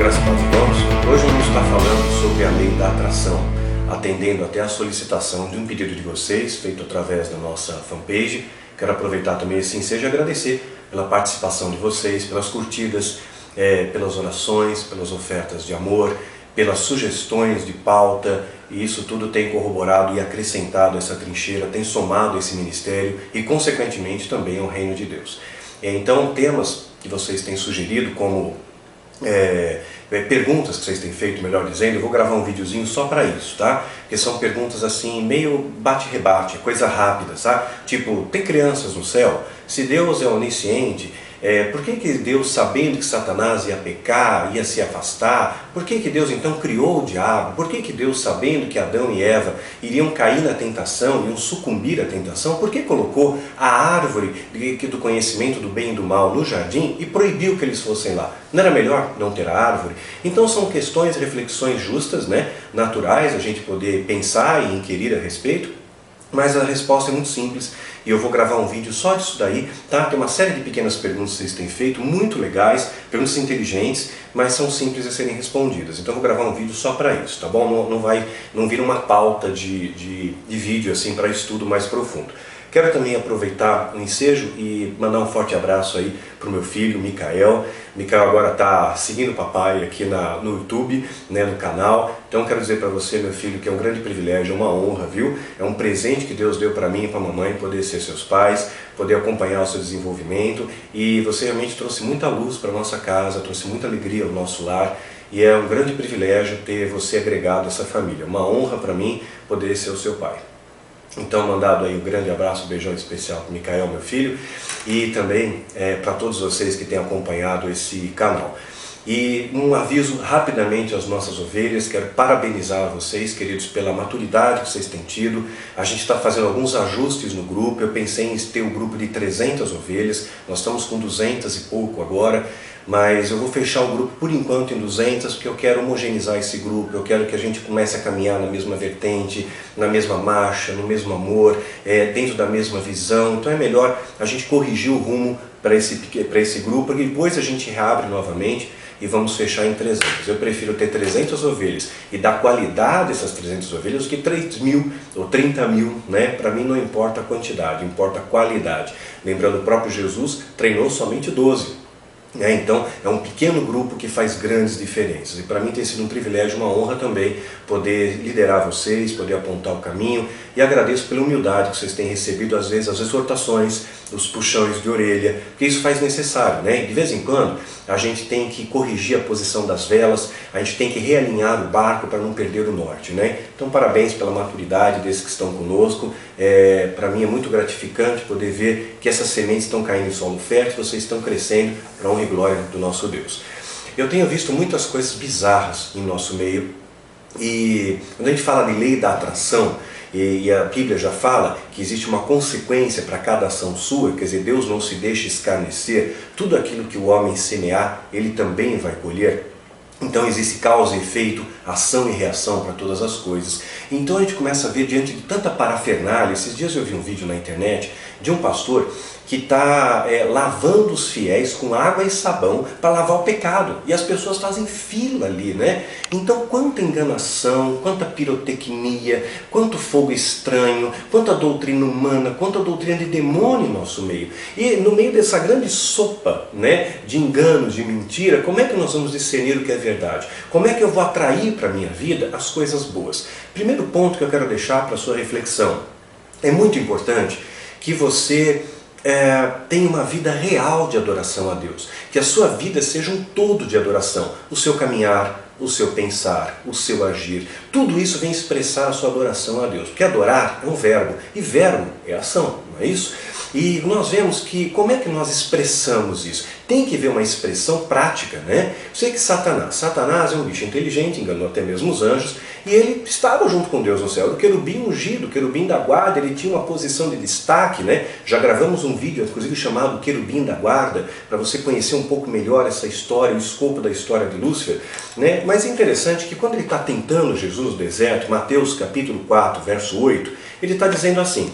Graças a Deus, irmãos. Hoje vamos estar falando sobre a lei da atração, atendendo até a solicitação de um pedido de vocês, feito através da nossa fanpage. Quero aproveitar também esse ensejo e agradecer pela participação de vocês, pelas curtidas, pelas orações, pelas ofertas de amor, pelas sugestões de pauta, e isso tudo tem corroborado e acrescentado essa trincheira, tem somado esse ministério e, consequentemente, também ao reino de Deus. Então, temas que vocês têm sugerido, como perguntas que vocês têm feito, melhor dizendo, eu vou gravar um videozinho só para isso, tá? Porque são perguntas assim, meio bate-rebate, coisa rápida, sabe? Tipo, tem crianças no céu? Se Deus é onisciente, por que Deus, sabendo que Satanás ia pecar, ia se afastar, por que Deus então criou o diabo? Por que Deus, sabendo que Adão e Eva iriam cair na tentação, iam sucumbir à tentação, por que colocou a árvore do conhecimento do bem e do mal no jardim e proibiu que eles fossem lá? Não era melhor não ter a árvore? Então são questões, reflexões justas, né, naturais, a gente poder pensar e inquirir a respeito. Mas a resposta é muito simples e eu vou gravar um vídeo só disso daí, tá? Tem uma série de pequenas perguntas que vocês têm feito, muito legais, perguntas inteligentes, mas são simples de serem respondidas. Então eu vou gravar um vídeo só para isso, tá bom? Não vira uma pauta de vídeo assim para estudo mais profundo. Quero também aproveitar o ensejo e mandar um forte abraço aí para o meu filho, Micael. Micael agora está seguindo o papai aqui no YouTube, né, no canal. Então quero dizer para você, meu filho, que é um grande privilégio, é uma honra, viu? É um presente que Deus deu para mim e para a mamãe, poder ser seus pais, poder acompanhar o seu desenvolvimento. E você realmente trouxe muita luz para a nossa casa, trouxe muita alegria ao nosso lar. E é um grande privilégio ter você agregado a essa família. Uma honra para mim poder ser o seu pai. Então, mandado aí um grande abraço, um beijão especial para o Micael, meu filho, e também para todos vocês que têm acompanhado esse canal. E um aviso rapidamente às nossas ovelhas, quero parabenizar vocês, queridos, pela maturidade que vocês têm tido. A gente está fazendo alguns ajustes no grupo, eu pensei em ter um grupo de 300 ovelhas, nós estamos com 200 e pouco agora, mas eu vou fechar o grupo por enquanto em 200, porque eu quero homogeneizar esse grupo, eu quero que a gente comece a caminhar na mesma vertente, na mesma marcha, no mesmo amor, dentro da mesma visão. Então é melhor a gente corrigir o rumo para esse grupo, e depois a gente reabre novamente e vamos fechar em 300. Eu prefiro ter 300 ovelhas e dar qualidade a essas 300 ovelhas do que 3 mil ou 30 mil, né? Para mim não importa a quantidade, importa a qualidade. Lembrando, o próprio Jesus treinou somente 12. Então é um pequeno grupo que faz grandes diferenças, e para mim tem sido um privilégio, uma honra também poder liderar vocês, poder apontar o caminho, e agradeço pela humildade que vocês têm recebido, às vezes as exortações, os puxões de orelha, porque isso faz necessário, né? De vez em quando a gente tem que corrigir a posição das velas, a gente tem que realinhar o barco para não perder o norte, né? Então parabéns pela maturidade desses que estão conosco. Para mim é muito gratificante poder ver que essas sementes estão caindo em solo fértil, vocês estão crescendo para a honra e glória do nosso Deus. Eu tenho visto muitas coisas bizarras em nosso meio, e quando a gente fala de lei da atração, e a Bíblia já fala que existe uma consequência para cada ação sua, quer dizer, Deus não se deixa escarnecer, tudo aquilo que o homem semear, ele também vai colher. Então existe causa e efeito, ação e reação para todas as coisas. Então a gente começa a ver, diante de tanta parafernália. Esses dias eu vi um vídeo na internet de um pastor que está lavando os fiéis com água e sabão para lavar o pecado. E as pessoas fazem fila ali, né? Então quanta enganação, quanta pirotecnia, quanto fogo estranho, quanta doutrina humana, quanta doutrina de demônio em nosso meio. E no meio dessa grande sopa, né, de engano, de mentira, como é que nós vamos discernir o que é verdade? Como é que eu vou atrair para a minha vida as coisas boas? Primeiro ponto que eu quero deixar para a sua reflexão. É muito importante que você tenha uma vida real de adoração a Deus. Que a sua vida seja um todo de adoração. O seu caminhar, o seu pensar, o seu agir. Tudo isso vem expressar a sua adoração a Deus. Porque adorar é um verbo, e verbo é ação, não é isso? E nós vemos que, como é que nós expressamos isso? Tem que haver uma expressão prática, né? Eu sei que Satanás é um bicho inteligente, enganou até mesmo os anjos, e ele estava junto com Deus no céu. O querubim ungido, o querubim da guarda, ele tinha uma posição de destaque, né? Já gravamos um vídeo, inclusive, chamado Querubim da Guarda, para você conhecer um pouco melhor essa história, o escopo da história de Lúcifer, né? Mas é interessante que quando ele está tentando Jesus no deserto, Mateus capítulo 4, verso 8, ele está dizendo assim: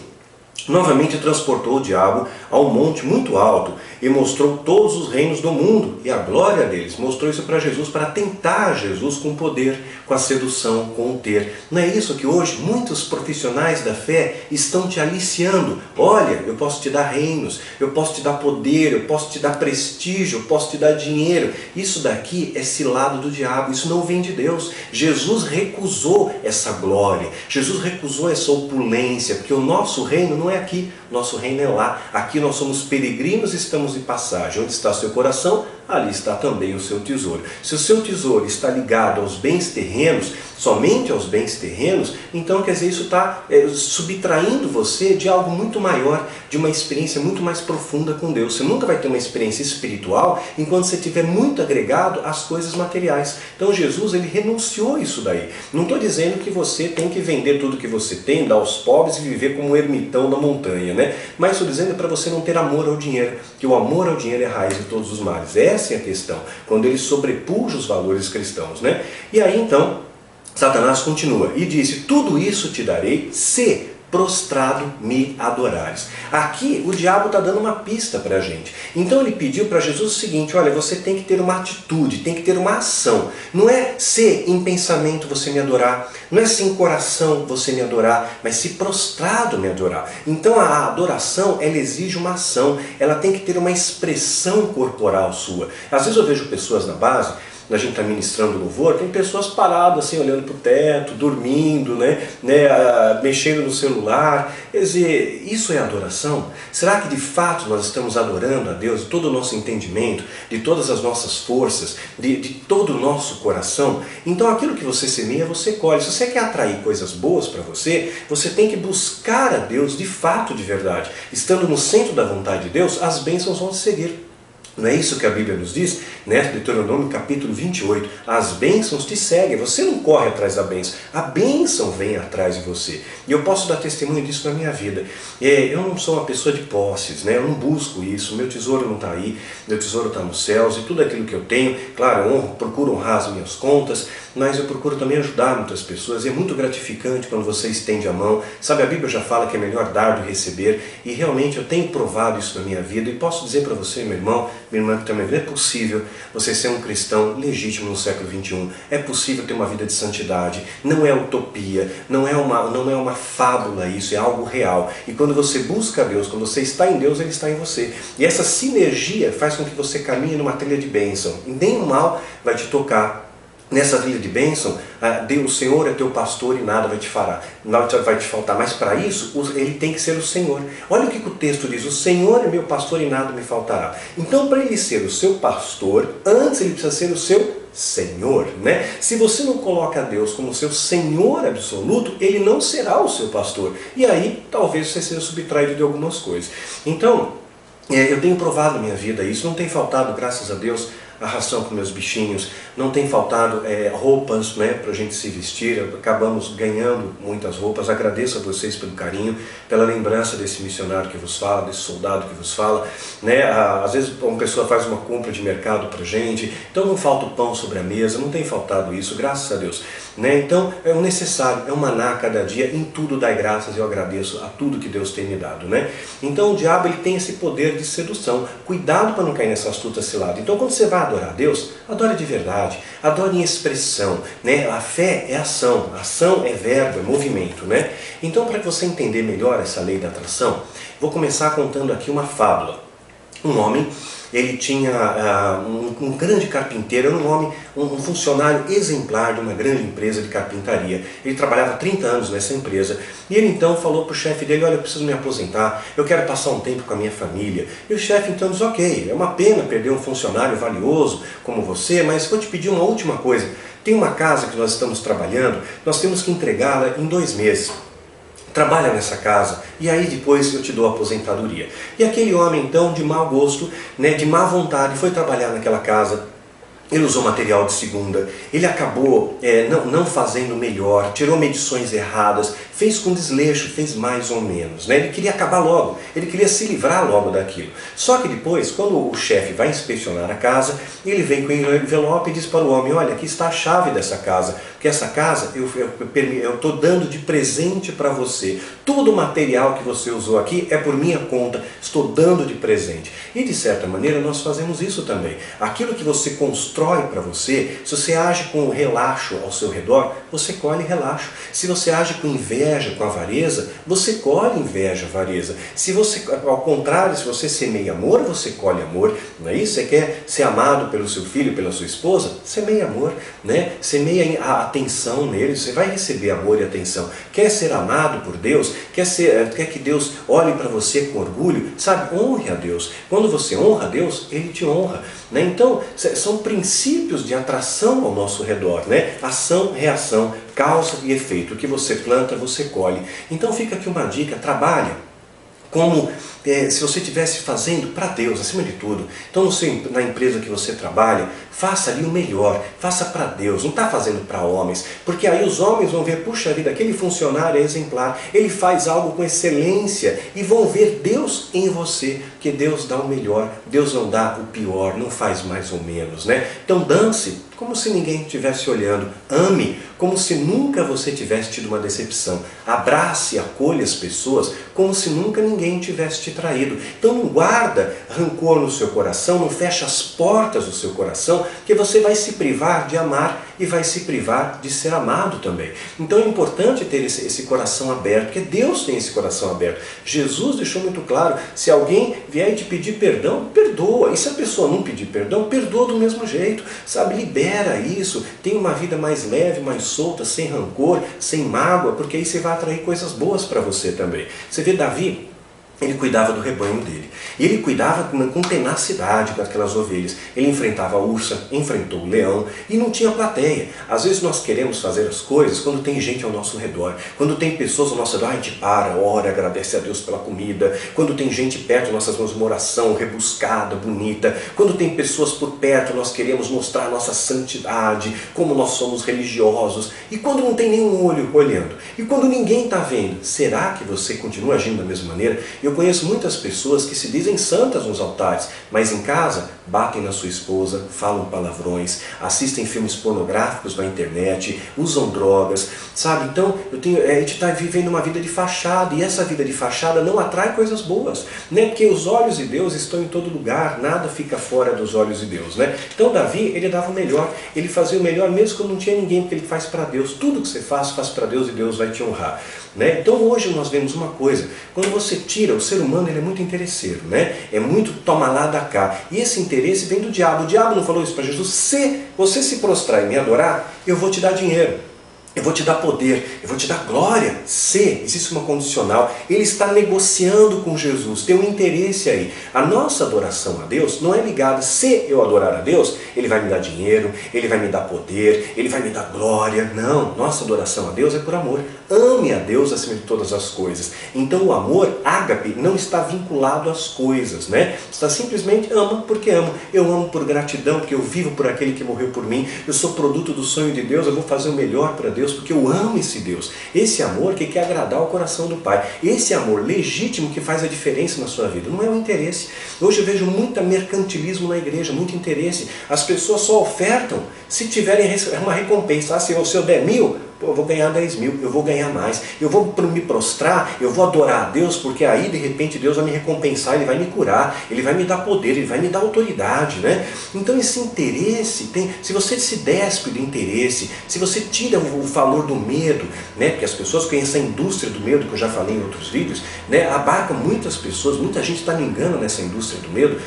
novamente transportou o diabo a um monte muito alto e mostrou todos os reinos do mundo e a glória deles. Mostrou isso para Jesus, para tentar Jesus com o poder, com a sedução, com o ter. Não é isso que hoje muitos profissionais da fé estão te aliciando? Olha, eu posso te dar reinos, eu posso te dar poder, eu posso te dar prestígio, eu posso te dar dinheiro. Isso daqui é cilado do diabo, isso não vem de Deus. Jesus recusou essa glória, Jesus recusou essa opulência, porque o nosso reino não é aqui, nosso reino é lá. Aqui nós somos peregrinos e estamos de passagem. Onde está seu coração, ali está também o seu tesouro. Se o seu tesouro está ligado aos bens terrenos, somente aos bens terrenos, então quer dizer, isso está subtraindo você de algo muito maior, de uma experiência muito mais profunda com Deus. Você nunca vai ter uma experiência espiritual enquanto você estiver muito agregado às coisas materiais. Então Jesus, ele renunciou isso daí. Não estou dizendo que você tem que vender tudo que você tem, dar aos pobres e viver como um ermitão na montanha, né? Mas estou dizendo para você não ter amor ao dinheiro, que o amor ao dinheiro é a raiz de todos os males. Essa é a questão, quando ele sobrepuja os valores cristãos, né? E aí então, Satanás continua e disse: tudo isso te darei se prostrado me adorares. Aqui o diabo está dando uma pista para a gente. Então ele pediu para Jesus o seguinte: olha, você tem que ter uma atitude, tem que ter uma ação. Não é se em pensamento você me adorar, não é se em coração você me adorar, mas se prostrado me adorar. Então a adoração, ela exige uma ação, ela tem que ter uma expressão corporal sua. Às vezes eu vejo pessoas na base, a gente está ministrando louvor, tem pessoas paradas assim, olhando para o teto, dormindo, mexendo no celular. Quer dizer, isso é adoração? Será que de fato nós estamos adorando a Deus de todo o nosso entendimento, de todas as nossas forças, de todo o nosso coração? Então aquilo que você semeia, você colhe. Se você quer atrair coisas boas para você, você tem que buscar a Deus de fato, de verdade. Estando no centro da vontade de Deus, as bênçãos vão te seguir. Não é isso que a Bíblia nos diz? Deuteronômio capítulo 28. As bênçãos te seguem, você não corre atrás da bênção, a bênção vem atrás de você. E eu posso dar testemunho disso na minha vida. Eu não sou uma pessoa de posses, eu não busco isso, meu tesouro não está aí, meu tesouro está nos céus, e tudo aquilo que eu tenho, claro, eu procuro honrar as minhas contas, mas eu procuro também ajudar muitas pessoas, e é muito gratificante quando você estende a mão. Sabe, a Bíblia já fala que é melhor dar do que receber, e realmente eu tenho provado isso na minha vida, e posso dizer para você, meu irmão, minha irmã que está me vendo, é possível você ser um cristão legítimo no século XXI, é possível ter uma vida de santidade, não é utopia, não é uma fábula isso, é algo real. E quando você busca Deus, quando você está em Deus, Ele está em você. E essa sinergia faz com que você caminhe numa trilha de bênção, e nem o mal vai te tocar. Nessa trilha de bênção, o Senhor é teu pastor e nada vai te faltar. Mas para isso, Ele tem que ser o Senhor. Olha o que o texto diz: o Senhor é meu pastor e nada me faltará. Então, para Ele ser o seu pastor, antes Ele precisa ser o seu Senhor, Se você não coloca Deus como seu Senhor absoluto, Ele não será o seu pastor. E aí, talvez você seja subtraído de algumas coisas. Então, eu tenho provado na minha vida isso, não tem faltado, graças a Deus, a ração para meus bichinhos, não tem faltado roupas para a gente se vestir, acabamos ganhando muitas roupas. Agradeço a vocês pelo carinho, pela lembrança desse missionário que vos fala, desse soldado que vos fala, Às vezes uma pessoa faz uma compra de mercado para a gente, então não falta o pão sobre a mesa, não tem faltado isso, graças a Deus. Então é o necessário, é um maná cada dia, em tudo dai graças, eu agradeço a tudo que Deus tem me dado. Então o diabo, ele tem esse poder de sedução, cuidado para não cair nessa astuta cilada. Então quando você vai adorar a Deus, adore de verdade, adore em expressão, A fé é ação é verbo, é movimento, Então, para você entender melhor essa lei da atração, vou começar contando aqui uma fábula. Um homem, ele tinha um grande carpinteiro, era um funcionário exemplar de uma grande empresa de carpintaria. Ele trabalhava 30 anos nessa empresa, e ele então falou para o chefe dele: olha, eu preciso me aposentar, eu quero passar um tempo com a minha família. E o chefe então diz: ok, é uma pena perder um funcionário valioso como você, mas vou te pedir uma última coisa. Tem uma casa que nós estamos trabalhando, nós temos que entregá-la em 2 meses. Trabalha nessa casa, e aí depois eu te dou a aposentadoria. E aquele homem então, de mau gosto, de má vontade, foi trabalhar naquela casa. Ele usou material de segunda, ele acabou não fazendo melhor, tirou medições erradas, fez com desleixo, fez mais ou menos, né? Ele queria acabar logo, ele queria se livrar logo daquilo. Só que depois, quando o chefe vai inspecionar a casa, ele vem com o envelope e diz para o homem: olha, aqui está a chave dessa casa, porque essa casa eu estou dando de presente para você. Todo o material que você usou aqui é por minha conta, estou dando de presente. E de certa maneira nós fazemos isso também. Aquilo que você constrói para você, se você age com relaxo ao seu redor, você colhe relaxo. Se você age com inveja, com avareza, você colhe inveja, avareza. Se você, ao contrário, se você semeia amor, você colhe amor. Não é isso? Você quer ser amado pelo seu filho, pela sua esposa? Semeia amor, né? Semeia a atenção nele, você vai receber amor e atenção. Quer ser amado por Deus? Quer que Deus olhe para você com orgulho? Sabe, honre a Deus. Quando você honra a Deus, Ele te honra, né? Então, são princípios de atração ao nosso redor, né? Ação, reação, causa e efeito. O que você planta, você colhe. Então fica aqui uma dica: trabalha como se você estivesse fazendo para Deus, acima de tudo. Então na empresa que você trabalha, faça ali o melhor, faça para Deus, não está fazendo para homens, porque aí os homens vão ver: puxa vida, aquele funcionário é exemplar, ele faz algo com excelência, e vão ver Deus em você, que Deus dá o melhor, Deus não dá o pior, não faz mais ou menos, né? Então dance como se ninguém estivesse olhando, ame como se nunca você tivesse tido uma decepção, abrace e acolha as pessoas como se nunca ninguém tivesse te traído. Então não guarda rancor no seu coração, não fecha as portas do seu coração, que você vai se privar de amar e vai se privar de ser amado também. Então é importante ter esse coração aberto, porque Deus tem esse coração aberto. Jesus deixou muito claro: se alguém vier te pedir perdão, perdoa. E se a pessoa não pedir perdão, perdoa do mesmo jeito, sabe? Libera isso, tem uma vida mais leve, mais solta, sem rancor, sem mágoa, porque aí você vai atrair coisas boas para você também. Você vê Davi, ele cuidava do rebanho dele. E ele cuidava com tenacidade com aquelas ovelhas. Ele enfrentava a ursa, enfrentou o leão e não tinha plateia. Às vezes nós queremos fazer as coisas quando tem gente ao nosso redor. Quando tem pessoas ao nosso redor, a gente para, ora, agradece a Deus pela comida. Quando tem gente perto, nós fazemos uma oração rebuscada, bonita. Quando tem pessoas por perto, nós queremos mostrar a nossa santidade, como nós somos religiosos. E quando não tem nenhum olho olhando, e quando ninguém está vendo, será que você continua agindo da mesma maneira? Eu conheço muitas pessoas que se dizem santas nos altares, mas em casa batem na sua esposa, falam palavrões, assistem filmes pornográficos na internet, usam drogas, sabe? Então a gente está vivendo uma vida de fachada, e essa vida de fachada não atrai coisas boas, né? Porque os olhos de Deus estão em todo lugar, nada fica fora dos olhos de Deus, né? Então Davi, ele dava o melhor, ele fazia o melhor mesmo quando não tinha ninguém, porque ele faz para Deus. Tudo que você faz para Deus, e Deus vai te honrar, né? Então hoje nós vemos uma coisa: quando você tira, o ser humano, ele é muito interesseiro, né? É muito toma lá da cá, e esse interesse vem do diabo. O diabo não falou isso para Jesus: se você se prostrar e me adorar, eu vou te dar dinheiro, eu vou te dar poder, eu vou te dar glória. Se, existe uma condicional. Ele está negociando com Jesus, tem um interesse aí. A nossa adoração a Deus não é ligada: se eu adorar a Deus, Ele vai me dar dinheiro, Ele vai me dar poder, Ele vai me dar glória. Não, nossa adoração a Deus é por amor. Ame a Deus acima de todas as coisas. Então o amor, ágape, não está vinculado às coisas, né? Está simplesmente ama porque amo. Eu amo por gratidão, porque eu vivo por aquele que morreu por mim. Eu sou produto do sonho de Deus, eu vou fazer o melhor para Deus, porque eu amo esse Deus. Esse amor que quer agradar o coração do Pai. Esse amor legítimo que faz a diferença na sua vida. Não é o interesse. Hoje eu vejo muito mercantilismo na igreja, muito interesse. As pessoas só ofertam se tiverem uma recompensa. Se eu der 1.000, eu vou ganhar 10.000, eu vou ganhar mais. Eu vou me prostrar, eu vou adorar a Deus, porque aí de repente Deus vai me recompensar, Ele vai me curar, Ele vai me dar poder, Ele vai me dar autoridade, né? Então esse interesse, se você se despe do interesse, se você tira o valor do medo, né? Porque as pessoas conhecem a indústria do medo, que eu já falei em outros vídeos, né? Abarca muitas pessoas, muita gente está me engano nessa indústria do medo.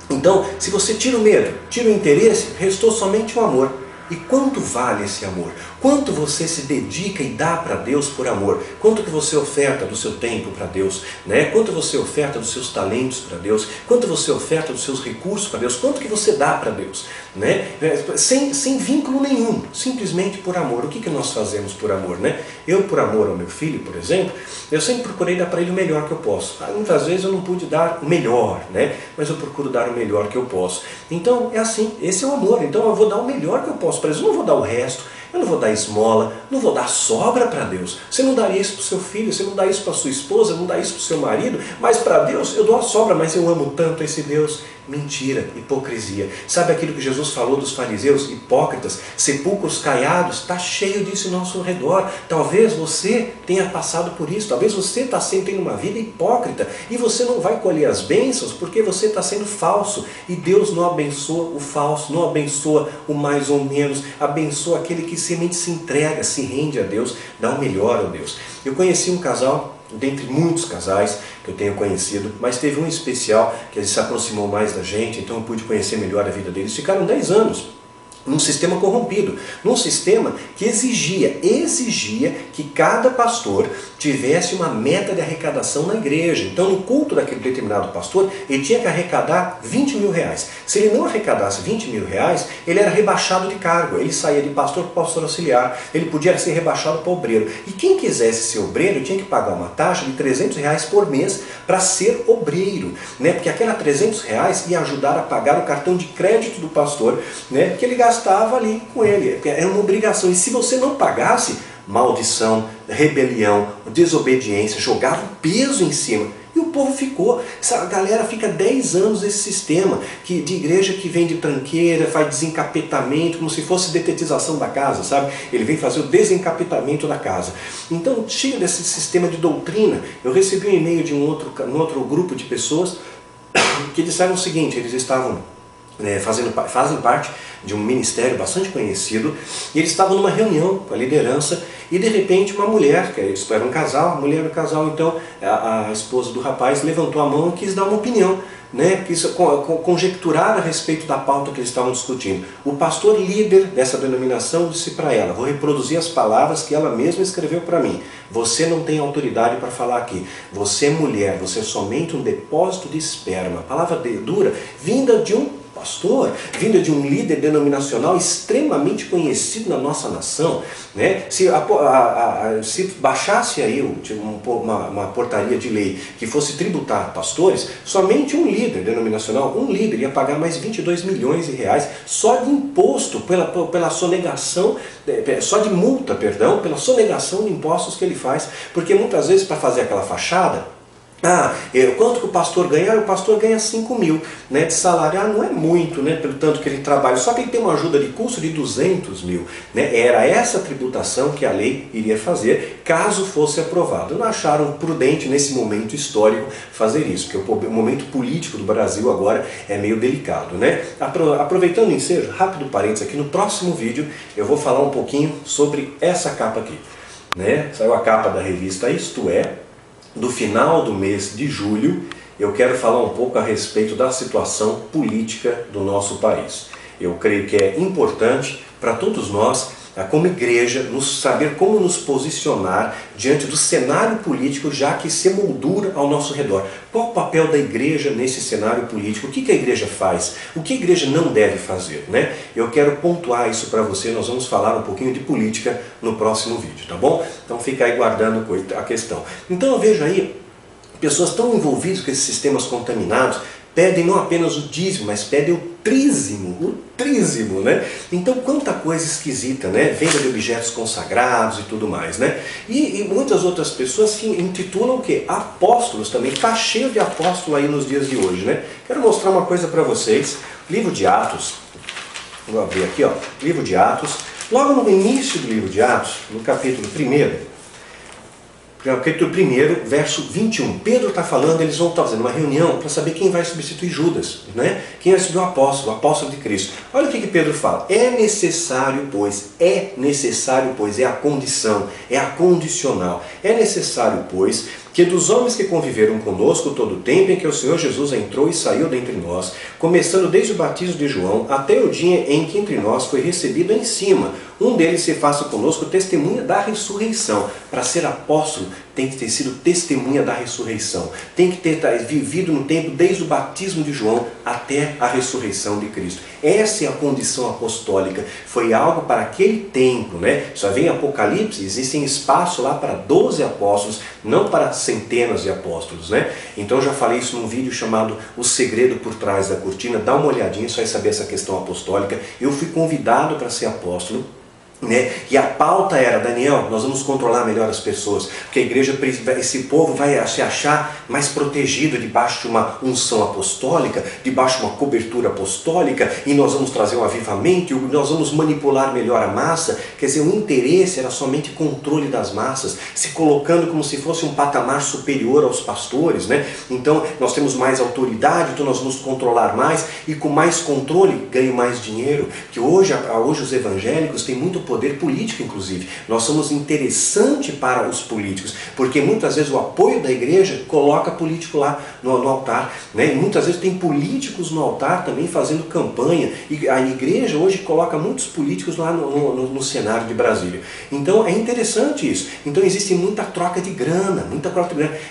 Então, se você tira o medo, tira o interesse, restou somente o amor. E quanto vale esse amor? Quanto você se dedica e dá para Deus por amor? Quanto que você oferta do seu tempo para Deus? Né? Quanto você oferta dos seus talentos para Deus? Quanto você oferta dos seus recursos para Deus? Quanto que você dá para Deus? Né? Sem vínculo nenhum, simplesmente por amor. O que nós fazemos por amor? Né? Eu, por amor ao meu filho, por exemplo, eu sempre procurei dar para ele o melhor que eu posso. Muitas vezes eu não pude dar o melhor, né? Mas eu procuro dar o melhor que eu posso. Então é assim, esse é o amor. Então eu vou dar o melhor que eu posso para eles, eu não vou dar o resto. Eu não vou dar esmola, não vou dar sobra para Deus. Você não daria isso para o seu filho, você não dá isso para sua esposa, não dá isso para o seu marido, mas para Deus eu dou a sobra, mas eu amo tanto esse Deus. Mentira, hipocrisia. Sabe aquilo que Jesus falou dos fariseus, hipócritas, sepulcros caiados? Está cheio disso ao nosso redor. Talvez você tenha passado por isso, talvez você está sempre tendo uma vida hipócrita e você não vai colher as bênçãos porque você está sendo falso. E Deus não abençoa o falso, não abençoa o mais ou menos, abençoa aquele que semente se entrega, se rende a Deus, dá o melhor a Deus. Eu conheci um casal, dentre muitos casais que eu tenho conhecido, mas teve um especial que ele se aproximou mais da gente, então eu pude conhecer melhor a vida deles. Ficaram 10 anos num sistema corrompido, num sistema que exigia que cada pastor tivesse uma meta de arrecadação na igreja. Então no culto daquele determinado pastor, ele tinha que arrecadar 20 mil reais. Se ele não arrecadasse 20 mil reais, ele era rebaixado de cargo, ele saía de pastor para pastor auxiliar, ele podia ser rebaixado para obreiro. E quem quisesse ser obreiro tinha que pagar uma taxa de 300 reais por mês para ser obreiro, né? Porque aquela 300 reais ia ajudar a pagar o cartão de crédito do pastor, né? Que ele gastava ali com ele, era uma obrigação. E se você não pagasse, maldição, rebelião, desobediência, jogava peso em cima. E o povo ficou. A galera fica 10 anos nesse sistema de igreja que vem de tranqueira, faz desencapetamento, como se fosse detetização da casa, sabe? Ele vem fazer o desencapetamento da casa. Então, cheio desse sistema de doutrina, eu recebi um e-mail de um outro grupo de pessoas que disseram o seguinte: eles estavam fazem parte de um ministério bastante conhecido, e eles estavam numa reunião com a liderança, e de repente uma mulher, que eles eram um casal, a mulher do casal, então a esposa do rapaz levantou a mão e quis dar uma opinião, né, quis conjecturar a respeito da pauta que eles estavam discutindo. O pastor líder dessa denominação disse para ela, vou reproduzir as palavras que ela mesma escreveu para mim: você não tem autoridade para falar aqui, você é mulher, você é somente um depósito de esperma. Palavra dura, vinda de um pastor, vinda de um líder denominacional extremamente conhecido na nossa nação, né? Se baixasse aí uma portaria de lei que fosse tributar pastores, somente um líder denominacional, um líder ia pagar mais 22 milhões de reais só de imposto, pela sonegação, só de multa, perdão, pela sonegação de impostos que ele faz, porque muitas vezes para fazer aquela fachada, quanto que o pastor ganha? O pastor ganha 5 mil, né, de salário. Não é muito, né, pelo tanto que ele trabalha, só que ele tem uma ajuda de custo de 200 mil. Né? Era essa tributação que a lei iria fazer, caso fosse aprovado. Não acharam prudente, nesse momento histórico, fazer isso, porque o momento político do Brasil agora é meio delicado. Né? Aproveitando o ensejo, rápido parênteses aqui, no próximo vídeo eu vou falar um pouquinho sobre essa capa aqui. Né? Saiu a capa da revista Isto É, do final do mês de julho. Eu quero falar um pouco a respeito da situação política do nosso país. Eu creio que é importante para todos nós, como igreja, saber como nos posicionar diante do cenário político, já que se moldura ao nosso redor. Qual o papel da igreja nesse cenário político? O que a igreja faz? O que a igreja não deve fazer? Né? Eu quero pontuar isso para você. Nós vamos falar um pouquinho de política no próximo vídeo, tá bom? Então fica aí guardando a questão. Então eu vejo aí pessoas tão envolvidas com esses sistemas contaminados, pedem não apenas o dízimo, mas pedem o trízimo, né? Então quanta coisa esquisita, né? Venda de objetos consagrados e tudo mais, né? E muitas outras pessoas se intitulam o quê? Apóstolos também. Está cheio de apóstolo aí nos dias de hoje, né? Quero mostrar uma coisa para vocês. Livro de Atos, vou abrir aqui, ó. Livro de Atos, logo no início do livro de Atos, no capítulo 1º, capítulo 1, verso 21. Pedro está falando, eles vão estar fazendo uma reunião para saber quem vai substituir Judas, né? Quem vai substituir o apóstolo de Cristo. Olha o que Pedro fala. É necessário, pois, é a condição, é a condicional. É necessário, pois, que dos homens que conviveram conosco todo o tempo em que o Senhor Jesus entrou e saiu dentre nós, começando desde o batismo de João até o dia em que entre nós foi recebido em cima, um deles se faça conosco testemunha da ressurreição. Para ser apóstolo tem que ter sido testemunha da ressurreição, tem que ter vivido no tempo desde o batismo de João até a ressurreição de Cristo. Essa é a condição apostólica, foi algo para aquele tempo, né? Só vem Apocalipse, existem espaço lá para 12 apóstolos, não para centenas de apóstolos, né? Então eu já falei isso num vídeo chamado O Segredo por Trás da Cortina, dá uma olhadinha, você vai saber essa questão apostólica. Eu fui convidado para ser apóstolo né? E a pauta era, Daniel, nós vamos controlar melhor as pessoas, porque a igreja, esse povo vai se achar mais protegido debaixo de uma unção apostólica, debaixo de uma cobertura apostólica, e nós vamos trazer um avivamento, e nós vamos manipular melhor a massa. Quer dizer, o interesse era somente controle das massas, se colocando como se fosse um patamar superior aos pastores, né? Então nós temos mais autoridade, então nós vamos controlar mais, e com mais controle ganho mais dinheiro, que hoje os evangélicos têm muito poder político, inclusive. Nós somos interessantes para os políticos, porque muitas vezes o apoio da igreja coloca político lá no altar, né? E muitas vezes tem políticos no altar também fazendo campanha, e a igreja hoje coloca muitos políticos lá no cenário de Brasília. Então é interessante isso. Então existe muita troca de grana,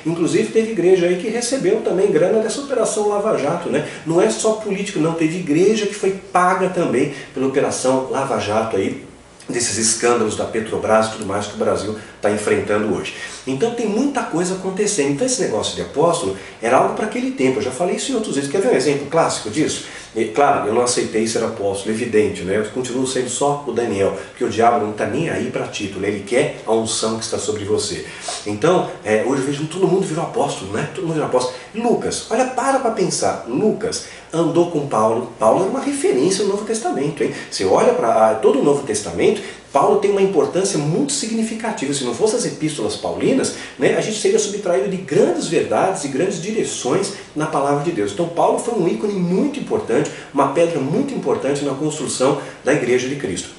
inclusive teve igreja aí que recebeu também grana dessa operação Lava Jato, né? Não é só político não, teve igreja que foi paga também pela operação Lava Jato aí, desses escândalos da Petrobras e tudo mais que o Brasil está enfrentando hoje. Então tem muita coisa acontecendo. Então esse negócio de apóstolo era algo para aquele tempo. Eu já falei isso em outros vezes. Quer ver um exemplo clássico disso? E, claro, eu não aceitei ser apóstolo, evidente, né? Eu continuo sendo só o Daniel, porque o diabo não está nem aí para título, ele quer a unção que está sobre você. Então, hoje eu vejo todo mundo virou apóstolo, né? Todo mundo virou apóstolo. Lucas, olha, para pensar. Lucas andou com Paulo. Paulo é uma referência no Novo Testamento, hein? Você olha para todo o Novo Testamento, Paulo tem uma importância muito significativa. Se não fossem as epístolas paulinas, né, a gente seria subtraído de grandes verdades e grandes direções na palavra de Deus. Então Paulo foi um ícone muito importante, uma pedra muito importante na construção da igreja de Cristo.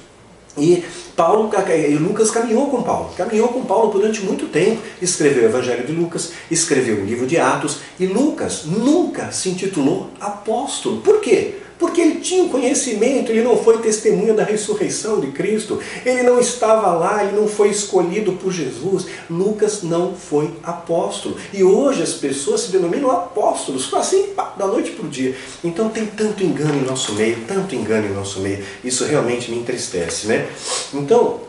E Lucas caminhou com Paulo durante muito tempo, escreveu o Evangelho de Lucas, escreveu o livro de Atos, e Lucas nunca se intitulou apóstolo. Por quê? Porque ele tinha o conhecimento, ele não foi testemunha da ressurreição de Cristo, ele não estava lá, ele não foi escolhido por Jesus. Lucas não foi apóstolo. E hoje as pessoas se denominam apóstolos, assim, da noite para o dia. Então tem tanto engano em nosso meio, isso realmente me entristece, né? Então,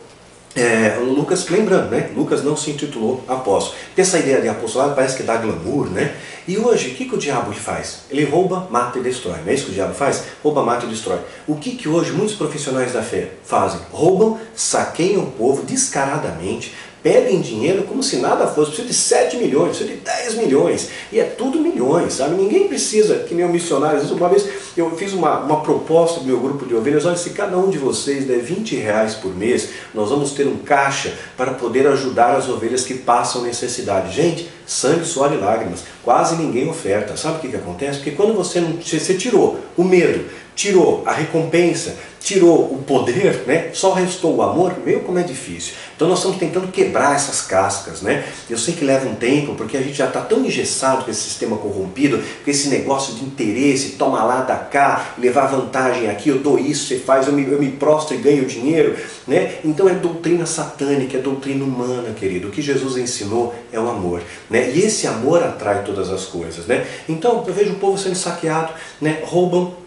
Lucas, lembrando, né? Lucas não se intitulou apóstolo. Essa ideia de apostolado parece que dá glamour, né? E hoje, o que o diabo faz? Ele rouba, mata e destrói. Não é isso que o diabo faz? Rouba, mata e destrói. O que hoje muitos profissionais da fé fazem? Roubam, saqueiam o povo descaradamente, pedem dinheiro como se nada fosse, precisa de 7 milhões, precisa de 10 milhões, e é tudo milhões, sabe? Ninguém precisa, que nem o missionário. Às vezes, uma vez eu fiz uma proposta do meu grupo de ovelhas: olha, se cada um de vocês der 20 reais por mês, nós vamos ter um caixa para poder ajudar as ovelhas que passam necessidade. Gente, sangue, suor e lágrimas, quase ninguém oferta. Sabe o que acontece? Porque quando você tirou o medo, tirou a recompensa, tirou o poder, né? Só restou o amor, meu, como é difícil. Então nós estamos tentando quebrar essas cascas, né? Eu sei que leva um tempo, porque a gente já está tão engessado com esse sistema corrompido, com esse negócio de interesse, toma lá, dá cá, levar vantagem aqui, eu dou isso, você faz, eu me prostro e ganho dinheiro, né? Então é doutrina satânica, é doutrina humana, querido. O que Jesus ensinou é o amor, né? E esse amor atrai todas as coisas, né? Então eu vejo o povo sendo saqueado, né? Roubam.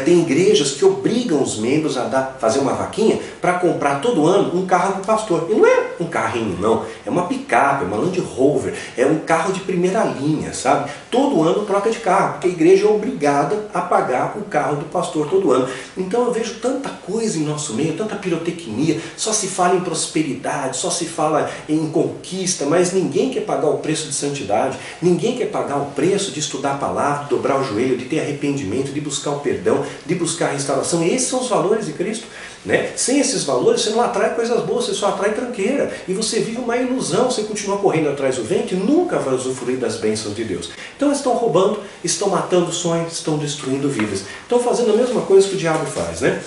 Tem igrejas que obrigam os membros a fazer uma vaquinha para comprar todo ano um carro para o pastor. E não é um carrinho, não. É uma picape, é uma Land Rover, é um carro de primeira linha, sabe? Todo ano troca de carro, porque a igreja é obrigada a pagar o carro do pastor todo ano. Então eu vejo tanta coisa em nosso meio, tanta pirotecnia, só se fala em prosperidade, só se fala em conquista, mas ninguém quer pagar o preço de santidade, ninguém quer pagar o preço de estudar a palavra, de dobrar o joelho, de ter arrependimento, de buscar o perdão, de buscar a restauração. E esses são os valores de Cristo, né? Sem esses valores você não atrai coisas boas, você só atrai tranqueira, e você vive uma ilusão, você continua correndo atrás do vento e nunca vai usufruir das bênçãos de Deus. Então eles estão roubando, estão matando sonhos, estão destruindo vidas, estão fazendo a mesma coisa que o diabo faz, né?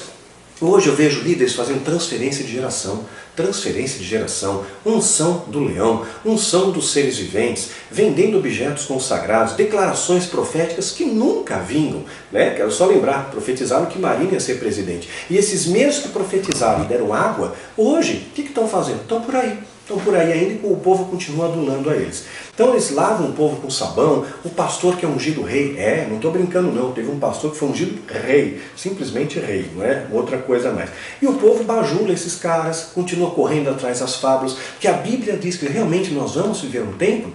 Hoje eu vejo líderes fazendo transferência de geração, unção do leão, unção dos seres viventes, vendendo objetos consagrados, declarações proféticas que nunca vingam, né? Quero só lembrar, profetizaram que Marina ia ser presidente. E esses mesmos que profetizaram e deram água, hoje, o que estão fazendo? Estão por aí ainda, e o povo continua adulando a eles. Então eles lavam o povo com sabão, o pastor que é ungido rei, não estou brincando não, teve um pastor que foi ungido rei, simplesmente rei, não é outra coisa mais. E o povo bajula esses caras, continua correndo atrás das fábulas, que a Bíblia diz que realmente nós vamos viver um tempo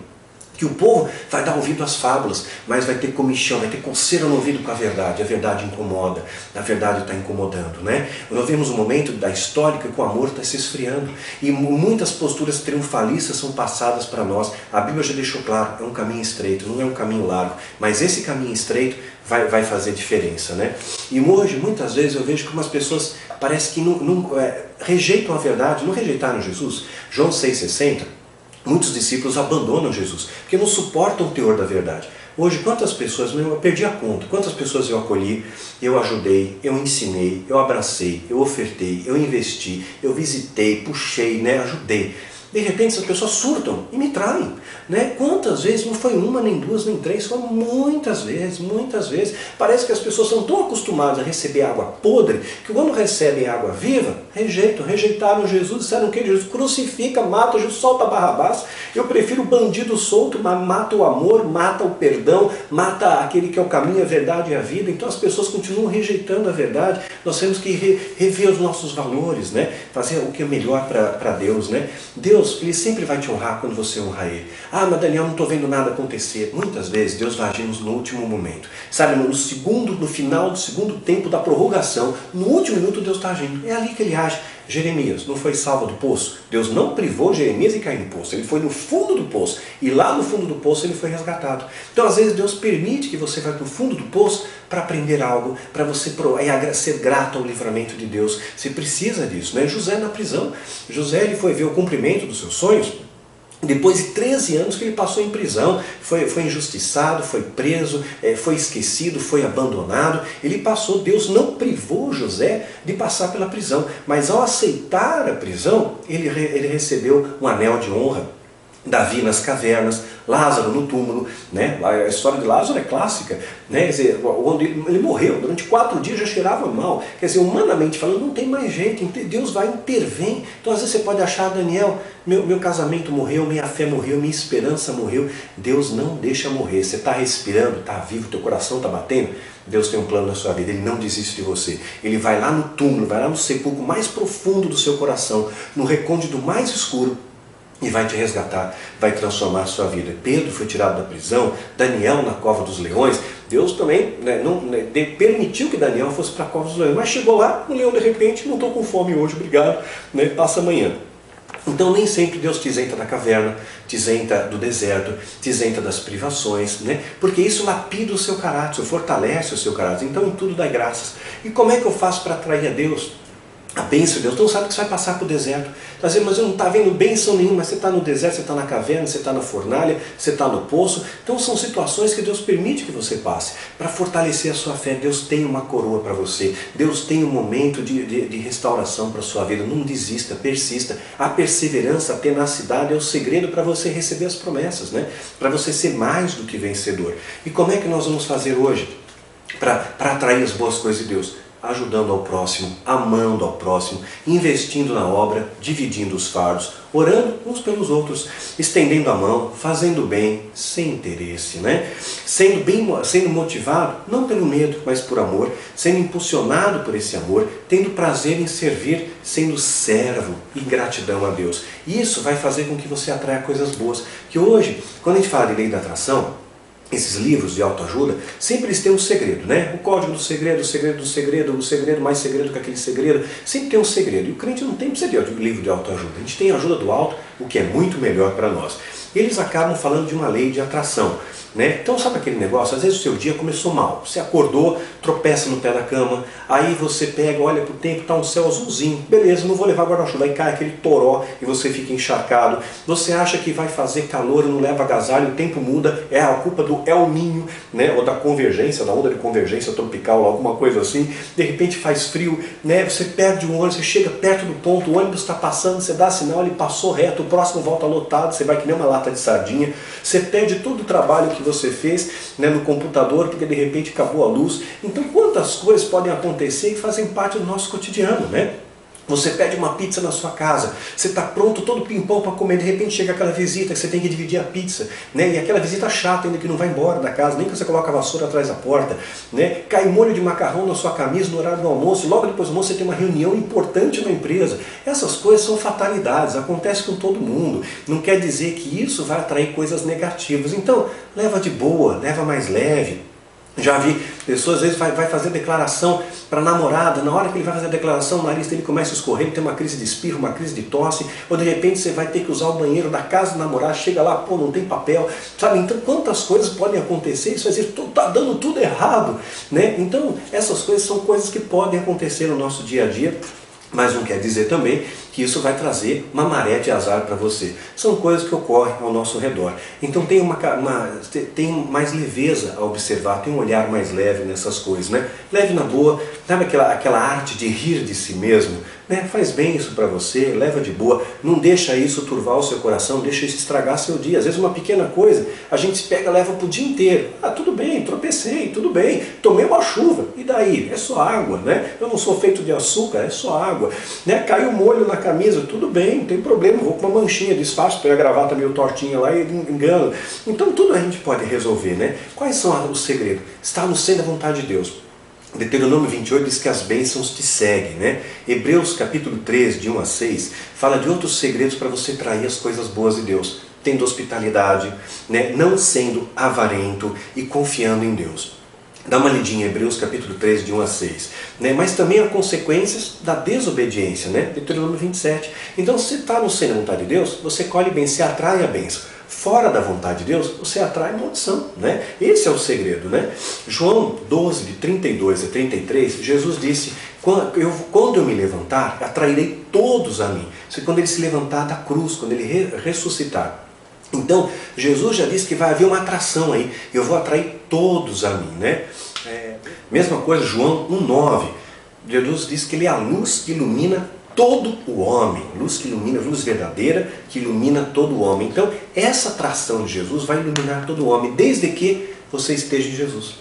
Que o povo vai dar ouvido às fábulas, mas vai ter comichão, vai ter coceira no ouvido com a verdade incomoda, a verdade está incomodando, né? Nós vemos um momento da história que o amor está se esfriando, e muitas posturas triunfalistas são passadas para nós. A Bíblia já deixou claro, é um caminho estreito, não é um caminho largo, mas esse caminho estreito vai fazer diferença, né? E hoje, muitas vezes, eu vejo que as pessoas parece que rejeitam a verdade, não rejeitaram Jesus. João 6,60, muitos discípulos abandonam Jesus, porque não suportam o teor da verdade. Hoje, quantas pessoas, eu perdi a conta, quantas pessoas eu acolhi, eu ajudei, eu ensinei, eu abracei, eu ofertei, eu investi, eu visitei, puxei, né, ajudei. De repente essas pessoas surtam e me traem, né? Quantas vezes? Não foi uma, nem duas, nem três, foram muitas vezes, muitas vezes. Parece que as pessoas são tão acostumadas a receber água podre, que quando recebem água viva, rejeitaram Jesus, disseram que Jesus crucifica, mata, Jesus solta Barrabás. Eu prefiro o bandido solto, mas mata o amor, mata o perdão, mata aquele que é o caminho, a verdade e a vida. Então as pessoas continuam rejeitando a verdade. Nós temos que rever os nossos valores, né? Fazer o que é melhor para Deus, né? Deus, Ele sempre vai te honrar quando você honrar Ele. Ah, mas Daniel, não estou vendo nada acontecer. Muitas vezes Deus vai agir no último momento. Sabe, no final do segundo tempo da prorrogação, no último minuto Deus está agindo. É ali que Ele age. Jeremias não foi salvo do poço. Deus não privou Jeremias de cair no poço. Ele foi no fundo do poço. E lá no fundo do poço ele foi resgatado. Então às vezes Deus permite que você vá para o fundo do poço para aprender algo, para você ser grato ao livramento de Deus. Você precisa disso, né? José na prisão. José ele foi ver o cumprimento dos seus sonhos. Depois de 13 anos que ele passou em prisão, foi injustiçado, foi preso, foi esquecido, foi abandonado. Ele passou, Deus não privou José de passar pela prisão, mas ao aceitar a prisão, ele recebeu um anel de honra. Davi nas cavernas, Lázaro no túmulo, né? A história de Lázaro é clássica, né? Quer dizer, onde ele morreu, durante 4 dias já cheirava mal. Quer dizer, humanamente falando, não tem mais jeito, Deus vai intervir. Então às vezes você pode achar, Daniel, meu casamento morreu, minha fé morreu, minha esperança morreu. Deus não deixa morrer. Você está respirando, está vivo, teu coração está batendo. Deus tem um plano na sua vida, Ele não desiste de você. Ele vai lá no túmulo, vai lá no sepulcro mais profundo do seu coração, no recôndito mais escuro, e vai te resgatar, vai transformar a sua vida. Pedro foi tirado da prisão, Daniel na cova dos leões. Deus também permitiu que Daniel fosse para a cova dos leões, mas chegou lá, o leão de repente, não estou com fome hoje, obrigado, né? Passa amanhã. Então nem sempre Deus te isenta da caverna, te isenta do deserto, te isenta das privações, né? Porque isso lapida o seu caráter, fortalece o seu caráter. Então em tudo dá graças. E como é que eu faço para atrair a Deus? A bênção de Deus. Então sabe que você vai passar para o deserto. Está dizendo, mas eu não estou vendo bênção nenhuma. Mas você está no deserto, você está na caverna, você está na fornalha, você está no poço. Então são situações que Deus permite que você passe para fortalecer a sua fé. Deus tem uma coroa para você. Deus tem um momento de restauração para a sua vida. Não desista, persista. A perseverança, a tenacidade é o segredo para você receber as promessas, né? Para você ser mais do que vencedor. E como é que nós vamos fazer hoje para atrair as boas coisas de Deus? Ajudando ao próximo, amando ao próximo, investindo na obra, dividindo os fardos, orando uns pelos outros, estendendo a mão, fazendo bem, sem interesse, né? Sendo motivado, não pelo medo, mas por amor, sendo impulsionado por esse amor, tendo prazer em servir, sendo servo e gratidão a Deus. Isso vai fazer com que você atraia coisas boas. Que hoje, quando a gente fala de lei da atração, esses livros de autoajuda, sempre eles têm um segredo, né? O código do segredo, o segredo do segredo, o segredo mais segredo que aquele segredo, sempre tem um segredo. E o crente não tem precisa de livro de autoajuda. A gente tem a ajuda do alto, o que é muito melhor para nós. Eles acabam falando de uma lei de atração, né? Então sabe aquele negócio? Às vezes o seu dia começou mal, você acordou, tropeça no pé da cama, aí você pega, olha para o tempo, está um céu azulzinho, beleza, não vou levar guarda-chuva, aí cai aquele toró e você fica encharcado, você acha que vai fazer calor, não leva agasalho, o tempo muda, é a culpa do El Niño, né? Ou da convergência, da onda de convergência tropical, alguma coisa assim, de repente faz frio, né? Você perde um ônibus, você chega perto do ponto, o ônibus está passando, você dá sinal, ele passou reto, o próximo volta lotado, você vai que nem uma lata de sardinha, você perde todo o trabalho que você fez, né, no computador, porque de repente acabou a luz. Então quantas coisas podem acontecer que fazem parte do nosso cotidiano, né? Você pede uma pizza na sua casa, você está pronto, todo pimpão para comer, de repente chega aquela visita que você tem que dividir a pizza, né? E aquela visita chata ainda que não vai embora da casa, nem que você coloca a vassoura atrás da porta, né? Cai molho de macarrão na sua camisa no horário do almoço, logo depois do almoço você tem uma reunião importante na empresa. Essas coisas são fatalidades, acontece com todo mundo, não quer dizer que isso vai atrair coisas negativas. Então, leva de boa, leva mais leve. Já vi pessoas, às vezes, vai fazer declaração para a namorada, na hora que ele vai fazer a declaração, o nariz dele começa a escorrer, ele tem uma crise de espirro, uma crise de tosse, ou de repente você vai ter que usar o banheiro da casa do namorado, chega lá, pô, não tem papel, sabe? Então, quantas coisas podem acontecer, isso vai dizer, está dando tudo errado, né? Então, essas coisas são coisas que podem acontecer no nosso dia a dia, mas não quer dizer também que isso vai trazer uma maré de azar para você. São coisas que ocorrem ao nosso redor. Então tem mais leveza a observar, tem um olhar mais leve nessas coisas, né? Leve na boa, sabe aquela arte de rir de si mesmo? Né? Faz bem isso para você, leva de boa, não deixa isso turvar o seu coração, deixa isso estragar seu dia. Às vezes uma pequena coisa, a gente pega e leva para o dia inteiro. Ah, tudo bem, tropecei, tudo bem, tomei uma chuva, e daí? É só água, né? Eu não sou feito de açúcar, é só água, né? Caiu molho na camisa, tudo bem, não tem problema, vou com uma manchinha, disfarço, pego a gravata meio tortinha lá e engano. Então tudo a gente pode resolver, né? Quais são os segredos? Está no centro da vontade de Deus. Deuteronômio 28 diz que as bênçãos te seguem, né? Hebreus capítulo 3, de 1 a 6, fala de outros segredos para você trair as coisas boas de Deus. Tendo hospitalidade, né? Não sendo avarento e confiando em Deus. Dá uma lidinha em Hebreus capítulo 3, de 1 a 6. Né? Mas também há consequências da desobediência, né? Deuteronômio 27. Então, se você está no centro da vontade de Deus, você colhe bem, se atrai a bênção. Fora da vontade de Deus, você atrai maldição, né? Esse é o segredo, né? João 12, de 32 a 33, Jesus disse, quando eu me levantar, atrairei todos a mim. Isso é quando ele se levantar da cruz, quando ele ressuscitar. Então, Jesus já disse que vai haver uma atração aí, eu vou atrair todos a mim, né? Mesma coisa, João 1,9, Jesus diz que ele é a luz que ilumina todo o homem, luz que ilumina, luz verdadeira que ilumina todo o homem. Então, essa atração de Jesus vai iluminar todo o homem, desde que você esteja em Jesus.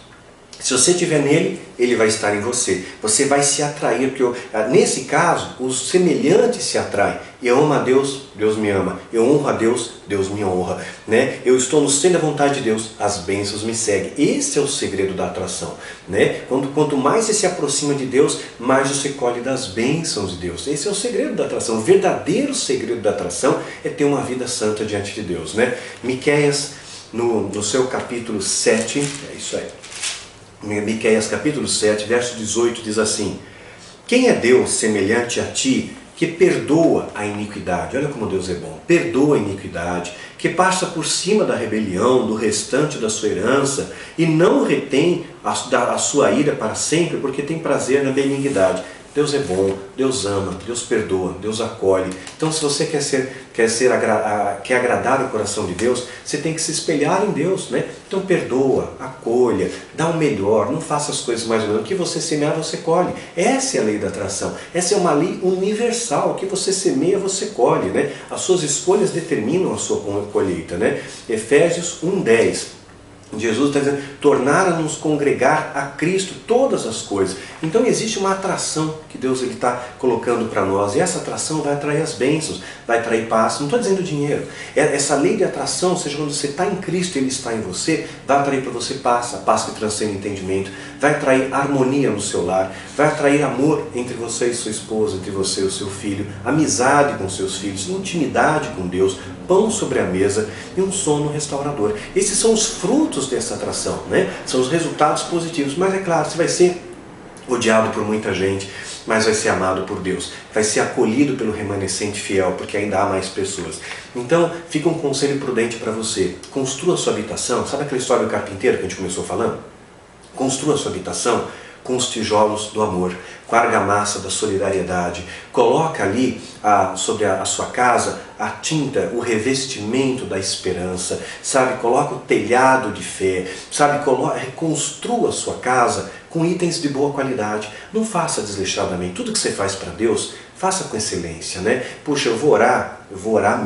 Se você estiver nele, ele vai estar em você. Você vai se atrair, porque nesse caso, os semelhantes se atraem. Eu amo a Deus, Deus me ama. Eu honro a Deus, Deus me honra. Né? Eu estou no centro da vontade de Deus, as bênçãos me seguem. Esse é o segredo da atração. Né? Quanto mais você se aproxima de Deus, mais você colhe das bênçãos de Deus. Esse é o segredo da atração. O verdadeiro segredo da atração é ter uma vida santa diante de Deus. Né? Miqueias, no seu capítulo 7, é isso aí. Miqueias capítulo 7, verso 18 diz assim: quem é Deus semelhante a ti, que perdoa a iniquidade? Olha como Deus é bom. Perdoa a iniquidade, que passa por cima da rebelião, do restante da sua herança, e não retém a sua ira para sempre, porque tem prazer na benignidade. Deus é bom, Deus ama, Deus perdoa, Deus acolhe. Então, se você quer agradar o coração de Deus, você tem que se espelhar em Deus, né? Então, perdoa, acolha, dá o melhor, não faça as coisas mais ou menos. O que você semear, você colhe. Essa é a lei da atração. Essa é uma lei universal. O que você semeia, você colhe, né? As suas escolhas determinam a sua colheita, né? Efésios 1:10. Jesus está dizendo, tornaram-nos congregar a Cristo todas as coisas. Então existe uma atração que Deus está colocando para nós, e essa atração vai atrair as bênçãos, vai atrair paz. Não estou dizendo dinheiro. Essa lei de atração, ou seja, quando você está em Cristo e Ele está em você, vai atrair para você paz, a paz que transcende entendimento, vai atrair harmonia no seu lar, vai atrair amor entre você e sua esposa, entre você e o seu filho, amizade com seus filhos, intimidade com Deus, pão sobre a mesa e um sono restaurador. Esses são os frutos dessa atração, né? São os resultados positivos. Mas é claro, você vai ser odiado por muita gente, mas vai ser amado por Deus. Vai ser acolhido pelo remanescente fiel, porque ainda há mais pessoas. Então, fica um conselho prudente para você. Construa a sua habitação. Sabe aquela história do carpinteiro que a gente começou falando? Construa a sua habitação com os tijolos do amor, com a argamassa da solidariedade. Coloca ali sobre a sua casa a tinta, o revestimento da esperança, sabe? Coloca o telhado de fé, sabe? Reconstrua a sua casa com itens de boa qualidade. Não faça desleixadamente. Tudo que você faz para Deus, faça com excelência, né? Puxa, eu vou orar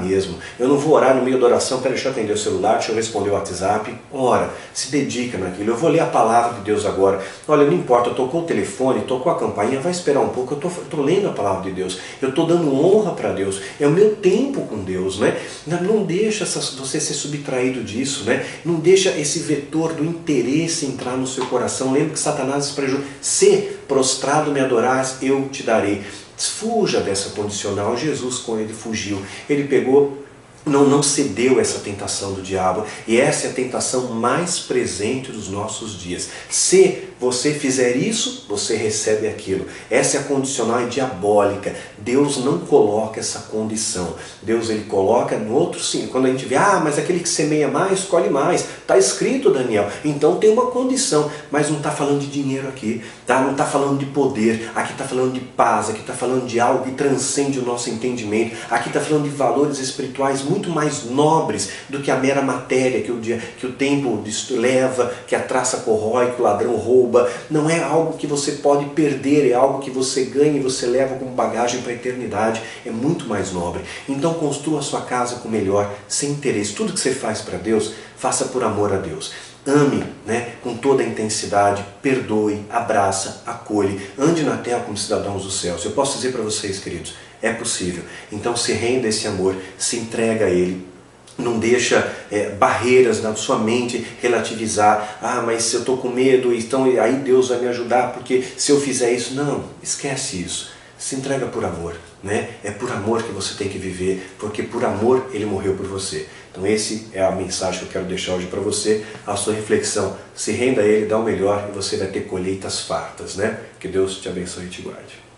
mesmo. Eu não vou orar no meio da oração, peraí, deixa eu atender o celular, deixa eu responder o WhatsApp. Ora, se dedica naquilo. Eu vou ler a palavra de Deus agora. Olha, não importa, tocou o telefone, tocou a campainha, vai esperar um pouco, eu estou lendo a palavra de Deus. Eu estou dando honra para Deus. É o meu tempo com Deus, né? Não deixa você ser subtraído disso, né? Não deixa esse vetor do interesse entrar no seu coração. Lembra que Satanás esprejou: se prostrado me adorares, eu te darei. Fuja dessa condicional. Jesus, quando ele fugiu, ele pegou, não cedeu essa tentação do diabo, e essa é a tentação mais presente dos nossos dias. Se você fizer isso, você recebe aquilo. Essa é a condicional, é diabólica. Deus não coloca essa condição. Deus, ele coloca no outro sim. Quando a gente vê, mas aquele que semeia mais, colhe mais. Está escrito, Daniel. Então tem uma condição, mas não está falando de dinheiro aqui, tá? Não está falando de poder. Aqui está falando de paz, aqui está falando de algo que transcende o nosso entendimento. Aqui está falando de valores espirituais muito mais nobres do que a mera matéria que o tempo leva, que a traça corrói, que o ladrão rouba. Não é algo que você pode perder, é algo que você ganha e você leva como bagagem para a eternidade. É muito mais nobre. Então construa a sua casa com o melhor, sem interesse. Tudo que você faz para Deus, faça por amor a Deus. Ame, né, com toda a intensidade, perdoe, abraça, acolhe, ande na terra como cidadãos dos céus. Eu posso dizer para vocês, queridos, é possível. Então se renda a esse amor, se entrega a Ele. Não deixa barreiras na sua mente relativizar. Mas se eu estou com medo, então aí Deus vai me ajudar, porque se eu fizer isso... Não, esquece isso. Se entrega por amor, né? É por amor que você tem que viver, porque por amor Ele morreu por você. Então essa é a mensagem que eu quero deixar hoje para você, a sua reflexão. Se renda a Ele, dá o melhor e você vai ter colheitas fartas, né? Que Deus te abençoe e te guarde.